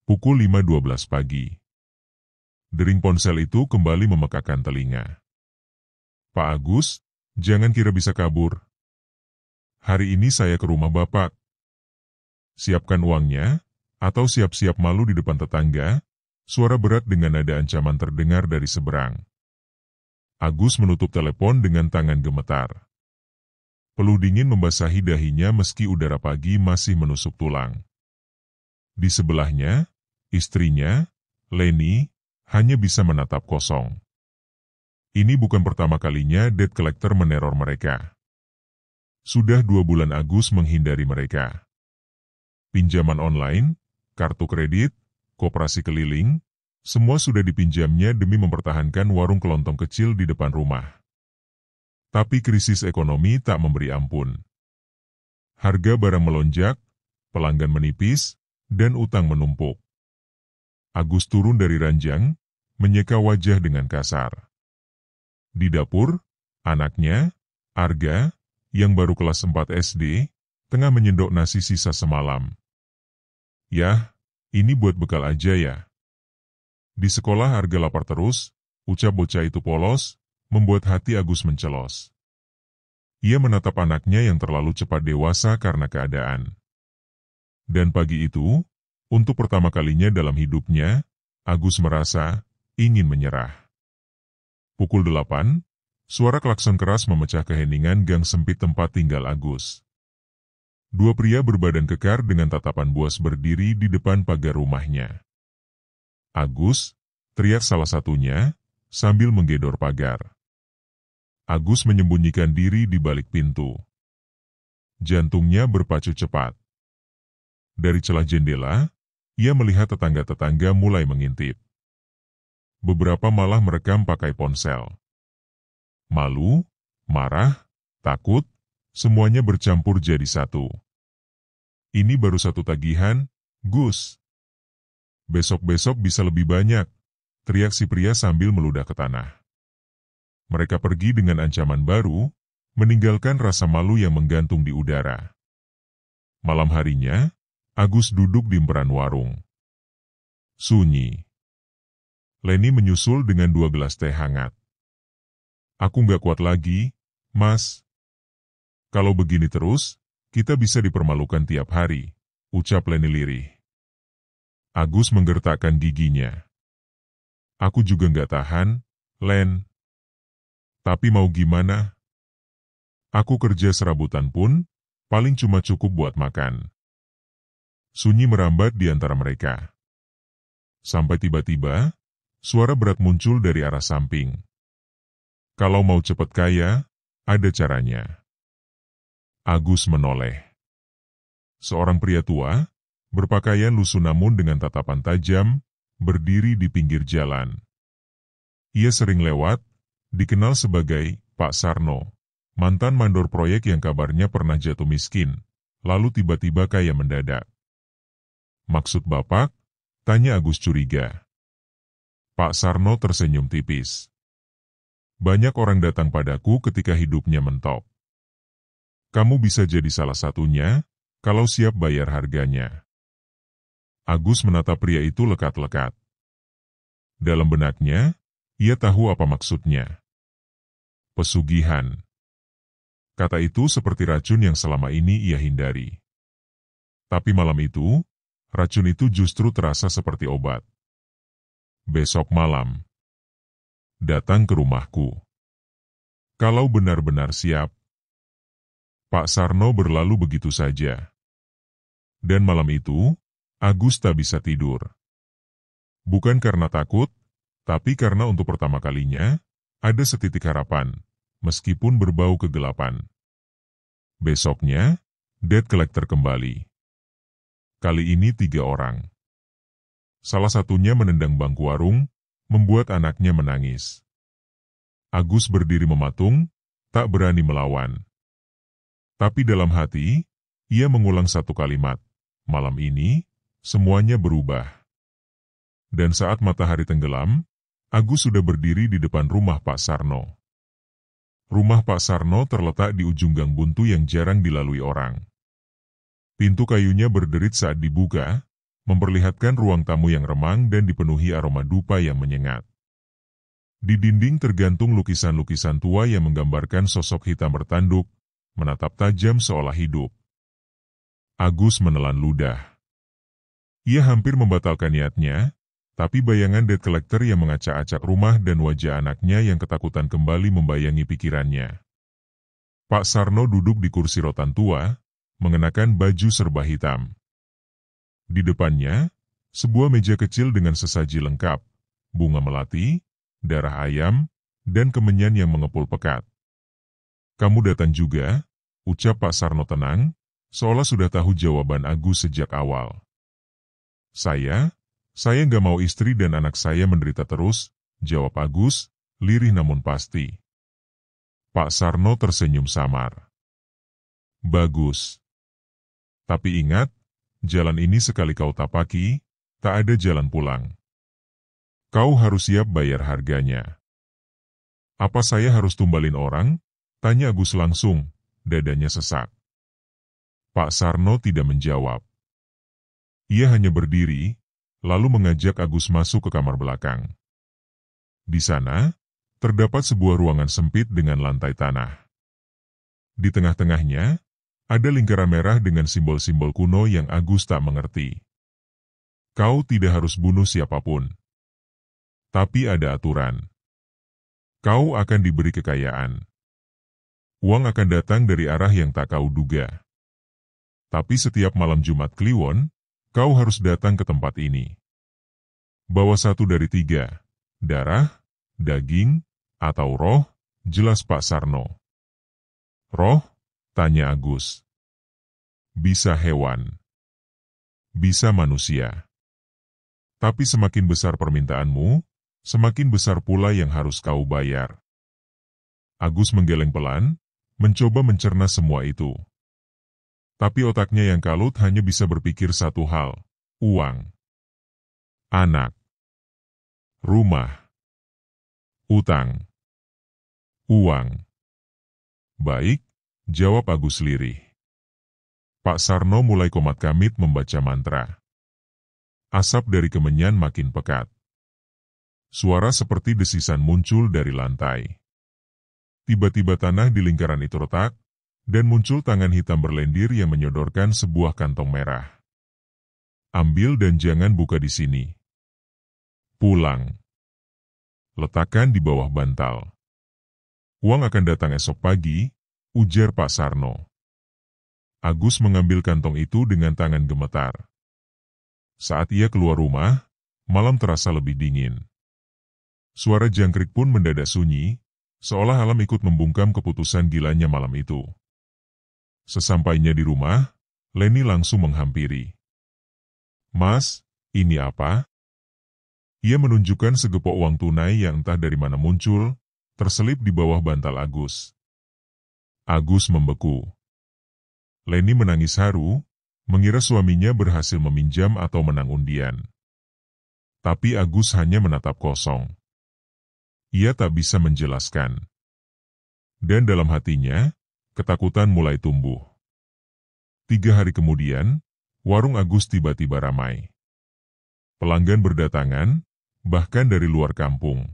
Pukul 5.12 pagi. Dering ponsel itu kembali memekakan telinga. Pak Agus, jangan kira bisa kabur. Hari ini saya ke rumah Bapak. Siapkan uangnya, atau siap-siap malu di depan tetangga. Suara berat dengan nada ancaman terdengar dari seberang. Agus menutup telepon dengan tangan gemetar. Peluh dingin membasahi dahinya meski udara pagi masih menusuk tulang. Di sebelahnya, istrinya, Leni, hanya bisa menatap kosong. Ini bukan pertama kalinya debt collector meneror mereka. Sudah 2 bulan Agus menghindari mereka. Pinjaman online, kartu kredit, koperasi keliling, semua sudah dipinjamnya demi mempertahankan warung kelontong kecil di depan rumah. Tapi krisis ekonomi tak memberi ampun. Harga barang melonjak, pelanggan menipis, dan utang menumpuk. Agus turun dari ranjang, menyeka wajah dengan kasar. Di dapur, anaknya, Arga, yang baru kelas 4 SD, tengah menyendok nasi sisa semalam. Yah, ini buat bekal aja ya. Di sekolah Arga lapar terus, ucap bocah itu polos, membuat hati Agus mencelos. Ia menatap anaknya yang terlalu cepat dewasa karena keadaan. Dan pagi itu, untuk pertama kalinya dalam hidupnya, Agus merasa ingin menyerah. Pukul 8, suara klakson keras memecah keheningan gang sempit tempat tinggal Agus. 2 pria berbadan kekar dengan tatapan buas berdiri di depan pagar rumahnya. Agus, teriak salah satunya, sambil menggedor pagar. Agus menyembunyikan diri di balik pintu. Jantungnya berpacu cepat. Dari celah jendela, ia melihat tetangga-tetangga mulai mengintip. Beberapa malah merekam pakai ponsel. Malu, marah, takut, semuanya bercampur jadi satu. Ini baru satu tagihan, Gus. Besok-besok bisa lebih banyak, teriak si pria sambil meludah ke tanah. Mereka pergi dengan ancaman baru, meninggalkan rasa malu yang menggantung di udara. Malam harinya, Agus duduk di emperan warung. Sunyi. Leni menyusul dengan 2 gelas teh hangat. Aku nggak kuat lagi, Mas. Kalau begini terus, kita bisa dipermalukan tiap hari, ucap Leni lirih. Agus menggertakkan giginya. Aku juga nggak tahan, Len. Tapi mau gimana? Aku kerja serabutan pun, paling cuma cukup buat makan. Sunyi merambat di antara mereka. Sampai tiba-tiba, suara berat muncul dari arah samping. Kalau mau cepat kaya, ada caranya. Agus menoleh. Seorang pria tua, berpakaian lusuh namun dengan tatapan tajam, berdiri di pinggir jalan. Ia sering lewat, dikenal sebagai Pak Sarno, mantan mandor proyek yang kabarnya pernah jatuh miskin, lalu tiba-tiba kaya mendadak. Maksud Bapak? Tanya Agus curiga. Pak Sarno tersenyum tipis. Banyak orang datang padaku ketika hidupnya mentok. Kamu bisa jadi salah satunya, kalau siap bayar harganya. Agus menatap pria itu lekat-lekat. Dalam benaknya, ia tahu apa maksudnya. Pesugihan. Kata itu seperti racun yang selama ini ia hindari. Tapi malam itu, racun itu justru terasa seperti obat. Besok malam, datang ke rumahku. Kalau benar-benar siap. Pak Sarno berlalu begitu saja. Dan malam itu, Agus tak bisa tidur. Bukan karena takut, tapi karena untuk pertama kalinya, ada setitik harapan, meskipun berbau kegelapan. Besoknya, debt collector kembali. Kali ini 3 orang. Salah satunya menendang bangku warung, membuat anaknya menangis. Agus berdiri mematung, tak berani melawan. Tapi dalam hati, ia mengulang satu kalimat, malam ini, semuanya berubah. Dan saat matahari tenggelam, Agus sudah berdiri di depan rumah Pak Sarno. Rumah Pak Sarno terletak di ujung gang buntu yang jarang dilalui orang. Pintu kayunya berderit saat dibuka, memperlihatkan ruang tamu yang remang dan dipenuhi aroma dupa yang menyengat. Di dinding tergantung lukisan-lukisan tua yang menggambarkan sosok hitam bertanduk, menatap tajam seolah hidup. Agus menelan ludah. Ia hampir membatalkan niatnya, tapi bayangan debt collector yang mengacak-acak rumah dan wajah anaknya yang ketakutan kembali membayangi pikirannya. Pak Sarno duduk di kursi rotan tua, mengenakan baju serba hitam. Di depannya, sebuah meja kecil dengan sesaji lengkap, bunga melati, darah ayam, dan kemenyan yang mengepul pekat. "Kamu datang juga?" ucap Pak Sarno tenang, seolah sudah tahu jawaban Agus sejak awal. Saya nggak mau istri dan anak saya menderita terus," jawab Agus, lirih namun pasti. Pak Sarno tersenyum samar. "Bagus. Tapi ingat, jalan ini sekali kau tapaki, tak ada jalan pulang. Kau harus siap bayar harganya." "Apa saya harus tumbalin orang?" tanya Agus langsung, dadanya sesak. Pak Sarno tidak menjawab. Ia hanya berdiri, lalu mengajak Agus masuk ke kamar belakang. Di sana, terdapat sebuah ruangan sempit dengan lantai tanah. Di tengah-tengahnya, ada lingkaran merah dengan simbol-simbol kuno yang Agus tak mengerti. "Kau tidak harus bunuh siapapun. Tapi ada aturan. Kau akan diberi kekayaan. Uang akan datang dari arah yang tak kau duga. Tapi setiap malam Jumat Kliwon, kau harus datang ke tempat ini. Bawa 1 dari 3, darah, daging, atau roh," jelas Pak Sarno. "Roh?" tanya Agus. "Bisa hewan. Bisa manusia. Tapi semakin besar permintaanmu, semakin besar pula yang harus kau bayar." Agus menggeleng pelan, mencoba mencerna semua itu. Tapi otaknya yang kalut hanya bisa berpikir satu hal, uang. Anak. Rumah. Utang. Uang. "Baik," jawab Agus lirih. Pak Sarno mulai komat-kamit membaca mantra. Asap dari kemenyan makin pekat. Suara seperti desisan muncul dari lantai. Tiba-tiba tanah di lingkaran itu retak, dan muncul tangan hitam berlendir yang menyodorkan sebuah kantong merah. "Ambil dan jangan buka di sini. Pulang. Letakkan di bawah bantal. Uang akan datang esok pagi," ujar Pak Sarno. Agus mengambil kantong itu dengan tangan gemetar. Saat ia keluar rumah, malam terasa lebih dingin. Suara jangkrik pun mendadak sunyi, seolah alam ikut membungkam keputusan gilanya malam itu. Sesampainya di rumah, Leni langsung menghampiri. "Mas, ini apa?" Ia menunjukkan segepok uang tunai yang entah dari mana muncul, terselip di bawah bantal Agus. Agus membeku. Leni menangis haru, mengira suaminya berhasil meminjam atau menang undian. Tapi Agus hanya menatap kosong. Ia tak bisa menjelaskan. Dan dalam hatinya, ketakutan mulai tumbuh. 3 hari kemudian, warung Agus tiba-tiba ramai. Pelanggan berdatangan, bahkan dari luar kampung.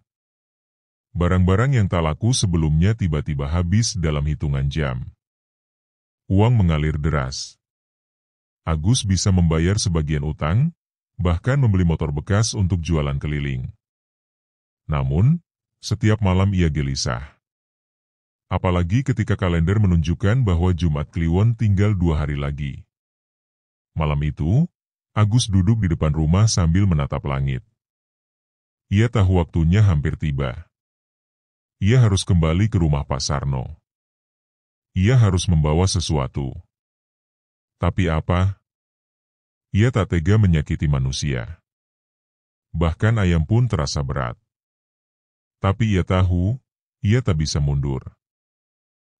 Barang-barang yang tak laku sebelumnya tiba-tiba habis dalam hitungan jam. Uang mengalir deras. Agus bisa membayar sebagian utang, bahkan membeli motor bekas untuk jualan keliling. Namun, setiap malam ia gelisah. Apalagi ketika kalender menunjukkan bahwa Jumat Kliwon tinggal 2 hari lagi. Malam itu, Agus duduk di depan rumah sambil menatap langit. Ia tahu waktunya hampir tiba. Ia harus kembali ke rumah Pak Sarno. Ia harus membawa sesuatu. Tapi apa? Ia tak tega menyakiti manusia. Bahkan ayam pun terasa berat. Tapi ia tahu, ia tak bisa mundur.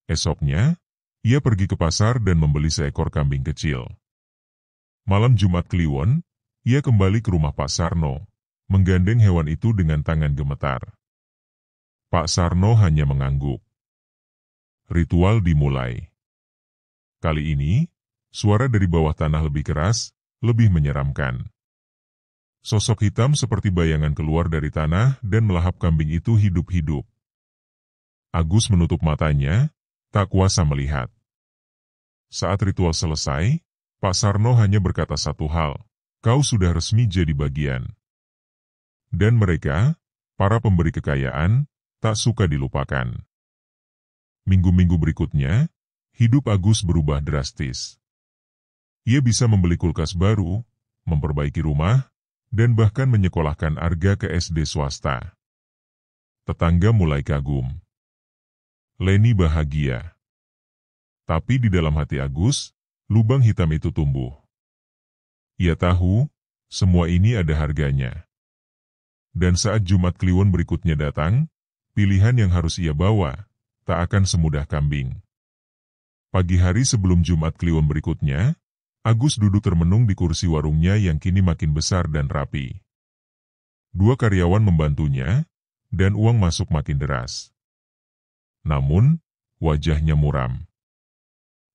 Esoknya, ia pergi ke pasar dan membeli seekor kambing kecil. Malam Jumat Kliwon, ia kembali ke rumah Pak Sarno, menggandeng hewan itu dengan tangan gemetar. Pak Sarno hanya mengangguk. Ritual dimulai. Kali ini, suara dari bawah tanah lebih keras, lebih menyeramkan. Sosok hitam seperti bayangan keluar dari tanah dan melahap kambing itu hidup-hidup. Agus menutup matanya, tak kuasa melihat. Saat ritual selesai, Pak Sarno hanya berkata satu hal, "Kau sudah resmi jadi bagian." Dan mereka, para pemberi kekayaan, tak suka dilupakan. Minggu-minggu berikutnya, hidup Agus berubah drastis. Ia bisa membeli kulkas baru, memperbaiki rumah, dan bahkan menyekolahkan Arga ke SD swasta. Tetangga mulai kagum. Leni bahagia. Tapi di dalam hati Agus, lubang hitam itu tumbuh. Ia tahu, semua ini ada harganya. Dan saat Jumat Kliwon berikutnya datang, pilihan yang harus ia bawa, tak akan semudah kambing. Pagi hari sebelum Jumat Kliwon berikutnya, Agus duduk termenung di kursi warungnya yang kini makin besar dan rapi. 2 karyawan membantunya, dan uang masuk makin deras. Namun, wajahnya muram.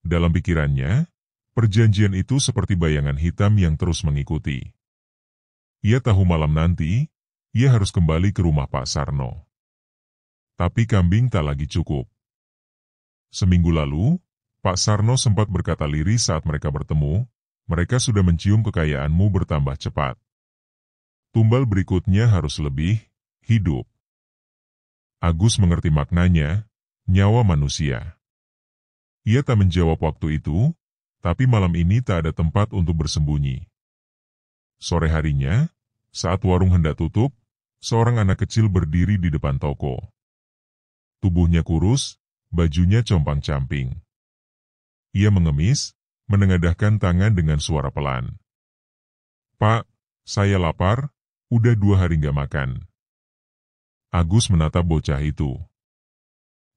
Dalam pikirannya, perjanjian itu seperti bayangan hitam yang terus mengikuti. Ia tahu malam nanti, ia harus kembali ke rumah Pak Sarno. Tapi kambing tak lagi cukup. Seminggu lalu, Pak Sarno sempat berkata lirih saat mereka bertemu, "Mereka sudah mencium kekayaanmu bertambah cepat. Tumbal berikutnya harus lebih hidup." Agus mengerti maknanya, nyawa manusia. Ia tak menjawab waktu itu, tapi malam ini tak ada tempat untuk bersembunyi. Sore harinya, saat warung hendak tutup, seorang anak kecil berdiri di depan toko. Tubuhnya kurus, bajunya compang-camping. Ia mengemis, menengadahkan tangan dengan suara pelan. "Pak, saya lapar, udah 2 hari nggak makan." Agus menatap bocah itu.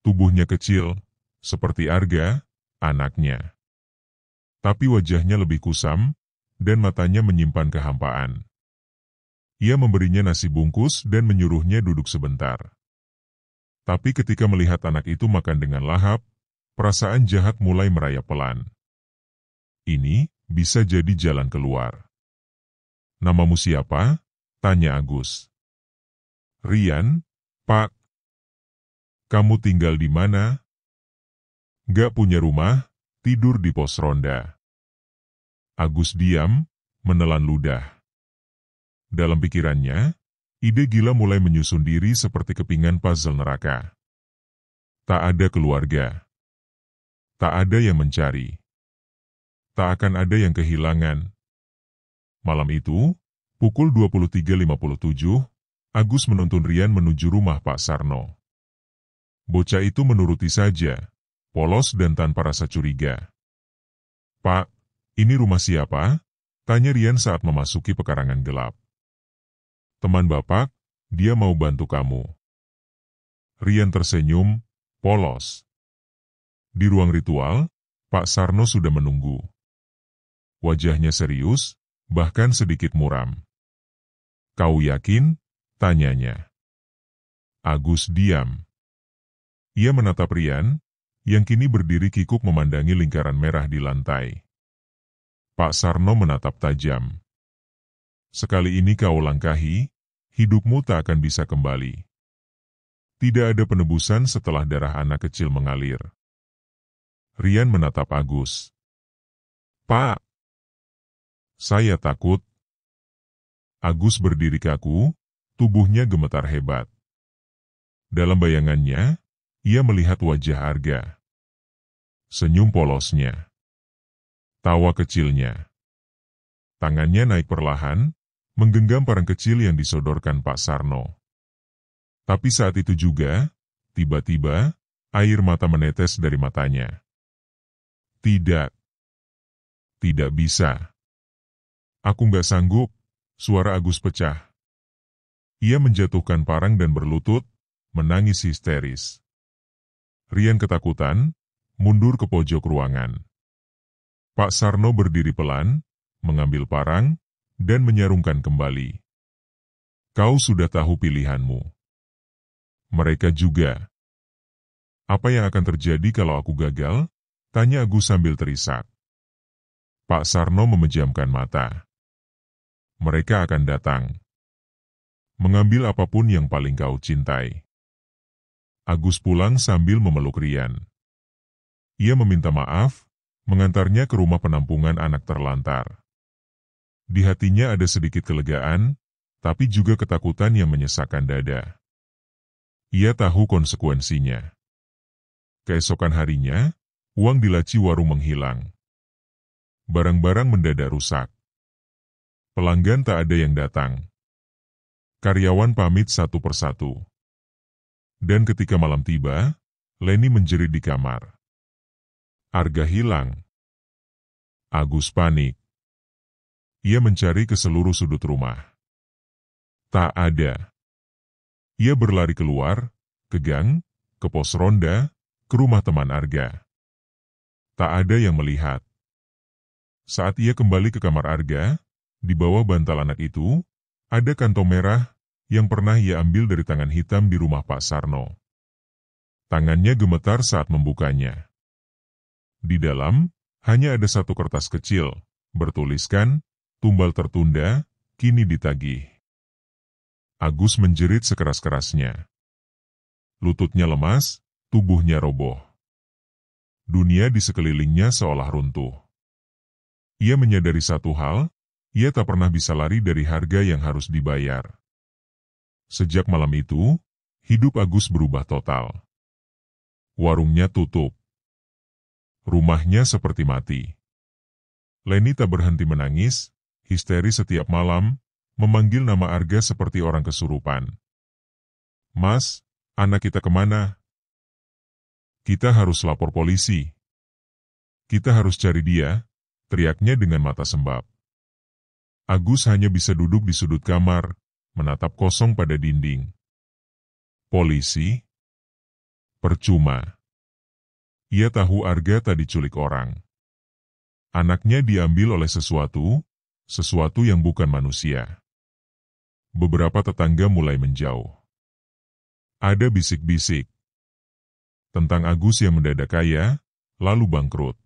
Tubuhnya kecil, seperti Arga, anaknya. Tapi wajahnya lebih kusam, dan matanya menyimpan kehampaan. Ia memberinya nasi bungkus dan menyuruhnya duduk sebentar. Tapi ketika melihat anak itu makan dengan lahap, perasaan jahat mulai merayap pelan. Ini bisa jadi jalan keluar. "Namamu siapa?" tanya Agus. "Rian, Pak." "Kamu tinggal di mana?" "Gak punya rumah, tidur di pos ronda." Agus diam, menelan ludah. Dalam pikirannya, ide gila mulai menyusun diri seperti kepingan puzzle neraka. Tak ada keluarga. Tak ada yang mencari. Tak akan ada yang kehilangan. Malam itu, pukul 23.57, Agus menuntun Rian menuju rumah Pak Sarno. Bocah itu menuruti saja, polos dan tanpa rasa curiga. "Pak, ini rumah siapa?" tanya Rian saat memasuki pekarangan gelap. "Teman Bapak, dia mau bantu kamu." Rian tersenyum, polos. Di ruang ritual, Pak Sarno sudah menunggu. Wajahnya serius, bahkan sedikit muram. "Kau yakin?" tanyanya. Agus diam. Ia menatap Rian, yang kini berdiri kikuk memandangi lingkaran merah di lantai. Pak Sarno menatap tajam. "Sekali ini kau langkahi, hidupmu tak akan bisa kembali. Tidak ada penebusan setelah darah anak kecil mengalir." Rian menatap Agus. "Pak, saya takut." Agus berdiri kaku, tubuhnya gemetar hebat. Dalam bayangannya, ia melihat wajah Arga. Senyum polosnya. Tawa kecilnya. Tangannya naik perlahan, menggenggam parang kecil yang disodorkan Pak Sarno. Tapi saat itu juga, tiba-tiba, air mata menetes dari matanya. "Tidak. Tidak bisa. Aku nggak sanggup." Suara Agus pecah. Ia menjatuhkan parang dan berlutut, menangis histeris. Rian ketakutan, mundur ke pojok ruangan. Pak Sarno berdiri pelan, mengambil parang, dan menyarungkan kembali. "Kau sudah tahu pilihanmu. Mereka juga." "Apa yang akan terjadi kalau aku gagal?" tanya Agus sambil terisak. Pak Sarno memejamkan mata. Mereka akan datang. Mengambil apapun yang paling kau cintai. Agus pulang sambil memeluk Rian. Ia meminta maaf, mengantarnya ke rumah penampungan anak terlantar. Di hatinya ada sedikit kelegaan, tapi juga ketakutan yang menyesakkan dada. Ia tahu konsekuensinya. Keesokan harinya, uang di laci warung menghilang. Barang-barang mendadak rusak. Pelanggan tak ada yang datang. Karyawan pamit satu persatu. Dan ketika malam tiba, Leni menjerit di kamar. Arga hilang. Agus panik. Ia mencari ke seluruh sudut rumah. Tak ada. Ia berlari keluar, ke gang, ke pos ronda, ke rumah teman Arga. Tak ada yang melihat. Saat ia kembali ke kamar Arga, di bawah bantal anak itu, ada kantong merah yang pernah ia ambil dari tangan hitam di rumah Pak Sarno. Tangannya gemetar saat membukanya. Di dalam, hanya ada satu kertas kecil, bertuliskan, tumbal tertunda, kini ditagih. Agus menjerit sekeras-kerasnya. Lututnya lemas, tubuhnya roboh. Dunia di sekelilingnya seolah runtuh. Ia menyadari satu hal, ia tak pernah bisa lari dari harga yang harus dibayar. Sejak malam itu, hidup Agus berubah total. Warungnya tutup. Rumahnya seperti mati. Leni tak berhenti menangis, histeris setiap malam, memanggil nama Arga seperti orang kesurupan. Mas, anak kita kemana? Kita harus lapor polisi. Kita harus cari dia, teriaknya dengan mata sembab. Agus hanya bisa duduk di sudut kamar, menatap kosong pada dinding. Polisi? Percuma. Ia tahu Arga tak diculik orang. Anaknya diambil oleh sesuatu yang bukan manusia. Beberapa tetangga mulai menjauh. Ada bisik-bisik tentang Agus yang mendadak kaya, lalu bangkrut.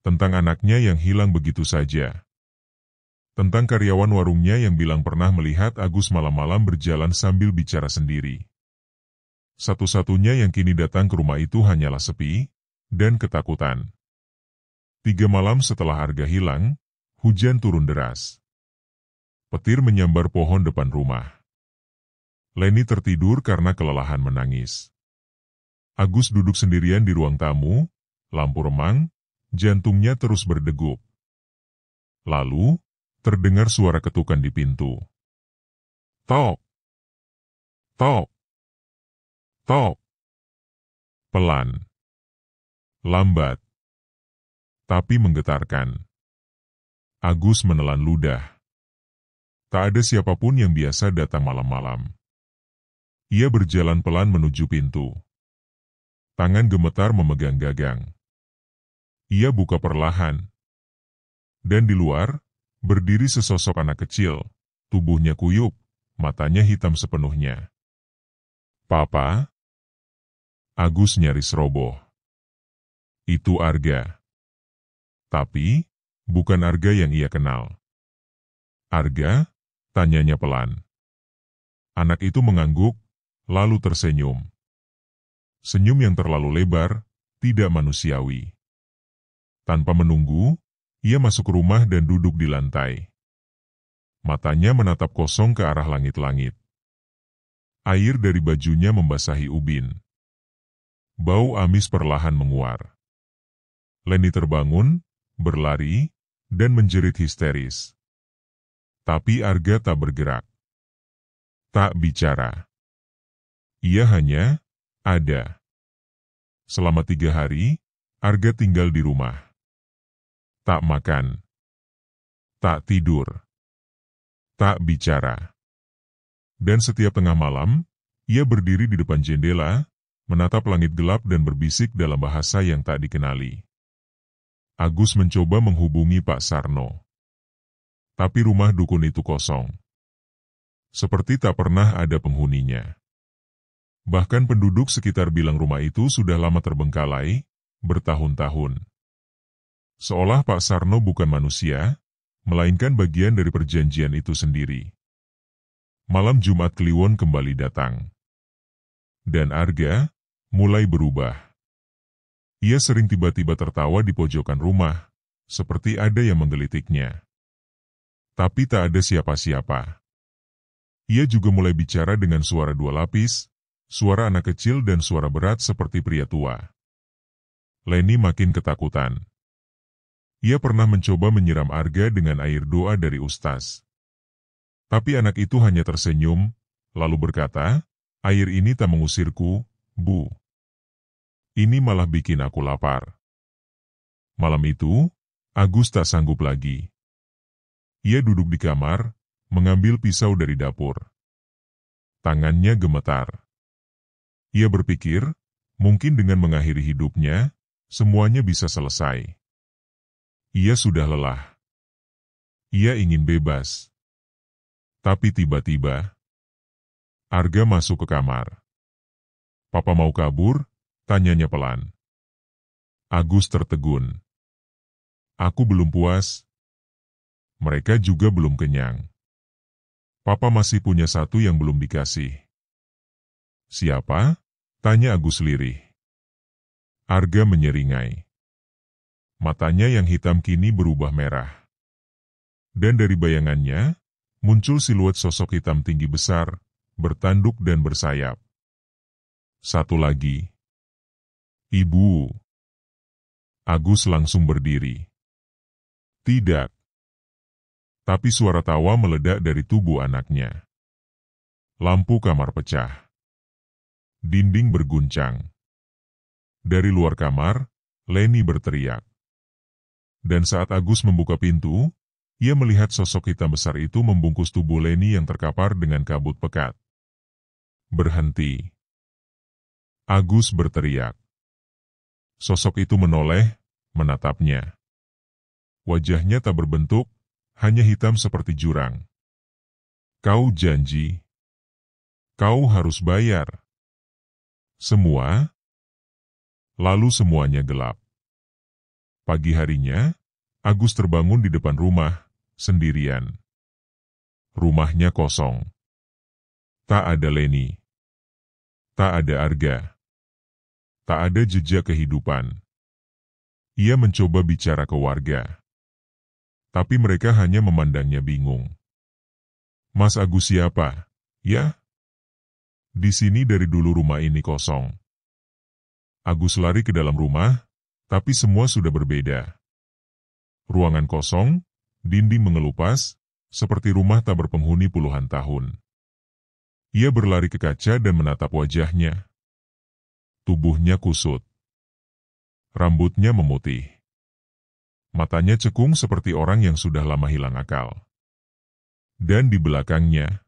Tentang anaknya yang hilang begitu saja. Tentang karyawan warungnya yang bilang pernah melihat Agus malam-malam berjalan sambil bicara sendiri. Satu-satunya yang kini datang ke rumah itu hanyalah sepi dan ketakutan. 3 malam setelah Arga hilang, hujan turun deras. Petir menyambar pohon depan rumah. Leni tertidur karena kelelahan menangis. Agus duduk sendirian di ruang tamu, lampu remang, jantungnya terus berdegup. Lalu, terdengar suara ketukan di pintu. Tok! Tok! Tok! Pelan. Lambat. Tapi menggetarkan. Agus menelan ludah. Tak ada siapapun yang biasa datang malam-malam. Ia berjalan pelan menuju pintu. Tangan gemetar memegang gagang. Ia buka perlahan. Dan di luar, berdiri sesosok anak kecil, tubuhnya kuyup, matanya hitam sepenuhnya. Papa? Agus nyaris roboh. Itu Arga. Tapi, bukan Arga yang ia kenal. Arga? Tanyanya pelan. Anak itu mengangguk, lalu tersenyum. Senyum yang terlalu lebar, tidak manusiawi. Tanpa menunggu, ia masuk rumah dan duduk di lantai. Matanya menatap kosong ke arah langit-langit. Air dari bajunya membasahi ubin. Bau amis perlahan menguar. Leni terbangun, berlari, dan menjerit histeris. Tapi Arga tak bergerak. Tak bicara. Ia hanya ada. Selama 3 hari, Arga tinggal di rumah. Tak makan. Tak tidur. Tak bicara. Dan setiap tengah malam, ia berdiri di depan jendela, menatap langit gelap dan berbisik dalam bahasa yang tak dikenali. Agus mencoba menghubungi Pak Sarno. Tapi rumah dukun itu kosong. Seperti tak pernah ada penghuninya. Bahkan penduduk sekitar bilang rumah itu sudah lama terbengkalai, bertahun-tahun. Seolah Pak Sarno bukan manusia, melainkan bagian dari perjanjian itu sendiri. Malam Jumat Kliwon kembali datang. Dan Arga mulai berubah. Ia sering tiba-tiba tertawa di pojokan rumah, seperti ada yang menggelitiknya. Tapi tak ada siapa-siapa. Ia juga mulai bicara dengan suara dua lapis, suara anak kecil dan suara berat seperti pria tua. Leni makin ketakutan. Ia pernah mencoba menyiram Arga dengan air doa dari ustaz. Tapi anak itu hanya tersenyum, lalu berkata, "Air ini tak mengusirku, Bu. Ini malah bikin aku lapar." Malam itu, Agus tak sanggup lagi. Ia duduk di kamar, mengambil pisau dari dapur. Tangannya gemetar. Ia berpikir, mungkin dengan mengakhiri hidupnya, semuanya bisa selesai. Ia sudah lelah. Ia ingin bebas. Tapi tiba-tiba, Arga masuk ke kamar. "Papa mau kabur?" tanyanya pelan. Agus tertegun. "Aku belum puas. Mereka juga belum kenyang. Papa masih punya satu yang belum dikasih." "Siapa?" tanya Agus lirih. Arga menyeringai. Matanya yang hitam kini berubah merah. Dan dari bayangannya, muncul siluet sosok hitam tinggi besar, bertanduk dan bersayap. "Satu lagi." "Ibu." Agus langsung berdiri. Tidak. Tapi suara tawa meledak dari tubuh anaknya. Lampu kamar pecah. Dinding berguncang. Dari luar kamar, Leni berteriak. Dan saat Agus membuka pintu, ia melihat sosok hitam besar itu membungkus tubuh Leni yang terkapar dengan kabut pekat. "Berhenti." Agus berteriak. Sosok itu menoleh, menatapnya. Wajahnya tak berbentuk, hanya hitam seperti jurang. "Kau janji. Kau harus bayar." Semua. Lalu semuanya gelap. Pagi harinya, Agus terbangun di depan rumah, sendirian. Rumahnya kosong. Tak ada Leni. Tak ada Arga. Tak ada jejak kehidupan. Ia mencoba bicara ke warga. Tapi mereka hanya memandangnya bingung. "Mas Agus siapa?" "Ya? Di sini dari dulu rumah ini kosong." Agus lari ke dalam rumah, tapi semua sudah berbeda. Ruangan kosong, dinding mengelupas, seperti rumah tak berpenghuni puluhan tahun. Ia berlari ke kaca dan menatap wajahnya. Tubuhnya kusut. Rambutnya memutih. Matanya cekung seperti orang yang sudah lama hilang akal. Dan di belakangnya,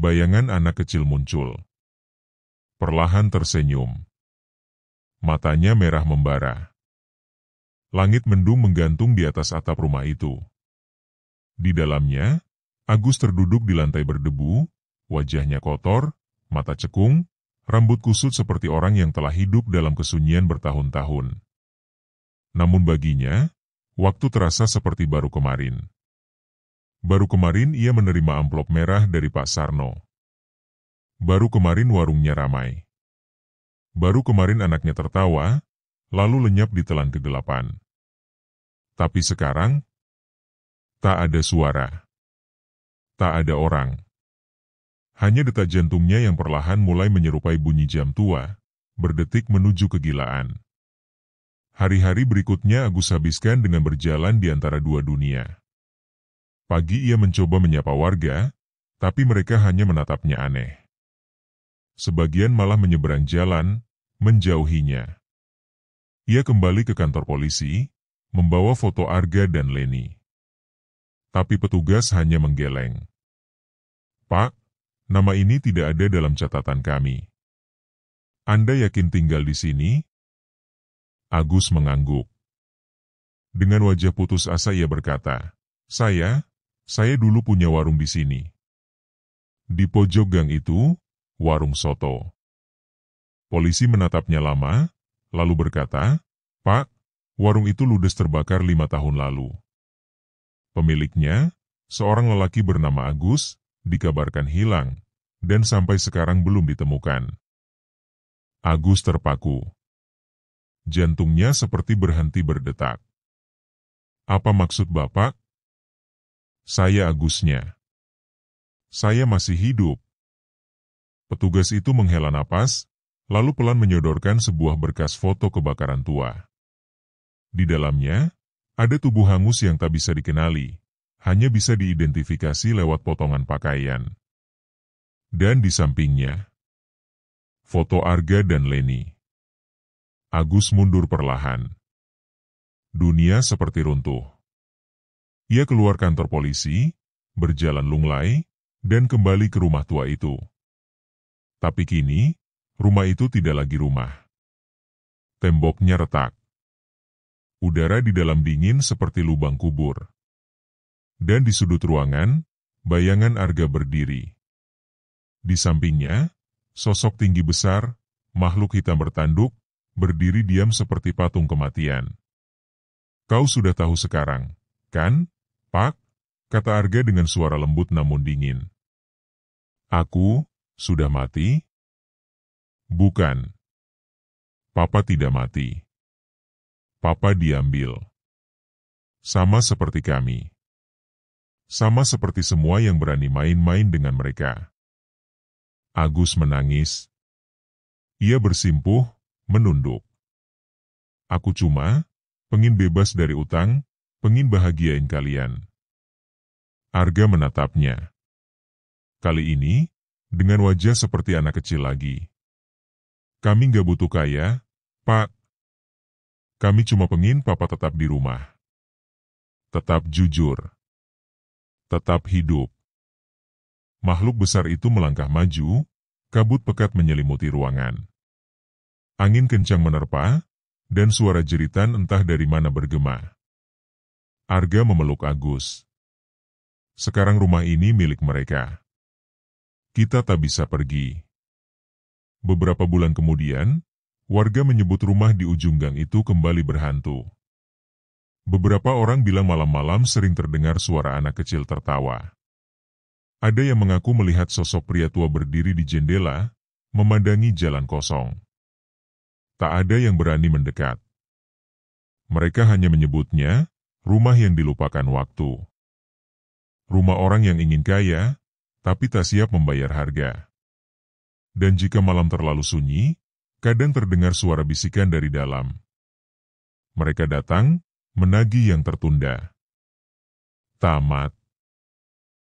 bayangan anak kecil muncul. Perlahan tersenyum. Matanya merah membara. Langit mendung menggantung di atas atap rumah itu. Di dalamnya, Agus terduduk di lantai berdebu, wajahnya kotor, mata cekung, rambut kusut seperti orang yang telah hidup dalam kesunyian bertahun-tahun. Namun baginya, waktu terasa seperti baru kemarin. Baru kemarin ia menerima amplop merah dari Pak Sarno. Baru kemarin warungnya ramai. Baru kemarin anaknya tertawa, lalu lenyap di telan kegelapan. Tapi sekarang, tak ada suara. Tak ada orang. Hanya detak jantungnya yang perlahan mulai menyerupai bunyi jam tua, berdetik menuju kegilaan. Hari-hari berikutnya Agus habiskan dengan berjalan di antara dua dunia. Pagi ia mencoba menyapa warga, tapi mereka hanya menatapnya aneh. Sebagian malah menyeberang jalan, menjauhinya. Ia kembali ke kantor polisi, membawa foto Arga dan Leni. Tapi petugas hanya menggeleng. "Pak, nama ini tidak ada dalam catatan kami. Anda yakin tinggal di sini?" Agus mengangguk. Dengan wajah putus asa ia berkata, Saya dulu punya warung di sini. Di pojok gang itu, warung soto." Polisi menatapnya lama, lalu berkata, "Pak, warung itu ludes terbakar 5 tahun lalu." Pemiliknya, seorang lelaki bernama Agus, dikabarkan hilang, dan sampai sekarang belum ditemukan. Agus terpaku. Jantungnya seperti berhenti berdetak. Apa maksud Bapak? Saya Agusnya. Saya masih hidup. Petugas itu menghela napas, lalu pelan menyodorkan sebuah berkas foto kebakaran tua. Di dalamnya, ada tubuh hangus yang tak bisa dikenali, hanya bisa diidentifikasi lewat potongan pakaian. Dan di sampingnya, foto Arga dan Leni. Agus mundur perlahan. Dunia seperti runtuh. Ia keluar kantor polisi, berjalan lunglai, dan kembali ke rumah tua itu. Tapi kini, rumah itu tidak lagi rumah. Temboknya retak. Udara di dalam dingin seperti lubang kubur. Dan di sudut ruangan, bayangan Arga berdiri. Di sampingnya, sosok tinggi besar, makhluk hitam bertanduk, berdiri diam seperti patung kematian. Kau sudah tahu sekarang, kan, Pak? Kata Arga dengan suara lembut namun dingin. Aku, sudah mati? Bukan. Papa tidak mati. Papa diambil. Sama seperti kami. Sama seperti semua yang berani main-main dengan mereka. Agus menangis. Ia bersimpuh, menunduk. Aku cuma pengin bebas dari utang, pengin bahagiain kalian. Arga menatapnya. Kali ini, dengan wajah seperti anak kecil lagi. Kami gak butuh kaya, Pak. Kami cuma pengin Papa tetap di rumah. Tetap jujur. Tetap hidup. Makhluk besar itu melangkah maju, kabut pekat menyelimuti ruangan. Angin kencang menerpa, dan suara jeritan entah dari mana bergema. Arga memeluk Agus. Sekarang rumah ini milik mereka. Kita tak bisa pergi. Beberapa bulan kemudian, warga menyebut rumah di ujung gang itu kembali berhantu. Beberapa orang bilang malam-malam sering terdengar suara anak kecil tertawa. Ada yang mengaku melihat sosok pria tua berdiri di jendela, memandangi jalan kosong. Tak ada yang berani mendekat. Mereka hanya menyebutnya, rumah yang dilupakan waktu. Rumah orang yang ingin kaya, tapi tak siap membayar harga. Dan jika malam terlalu sunyi, kadang terdengar suara bisikan dari dalam. Mereka datang, menagih yang tertunda. Tamat.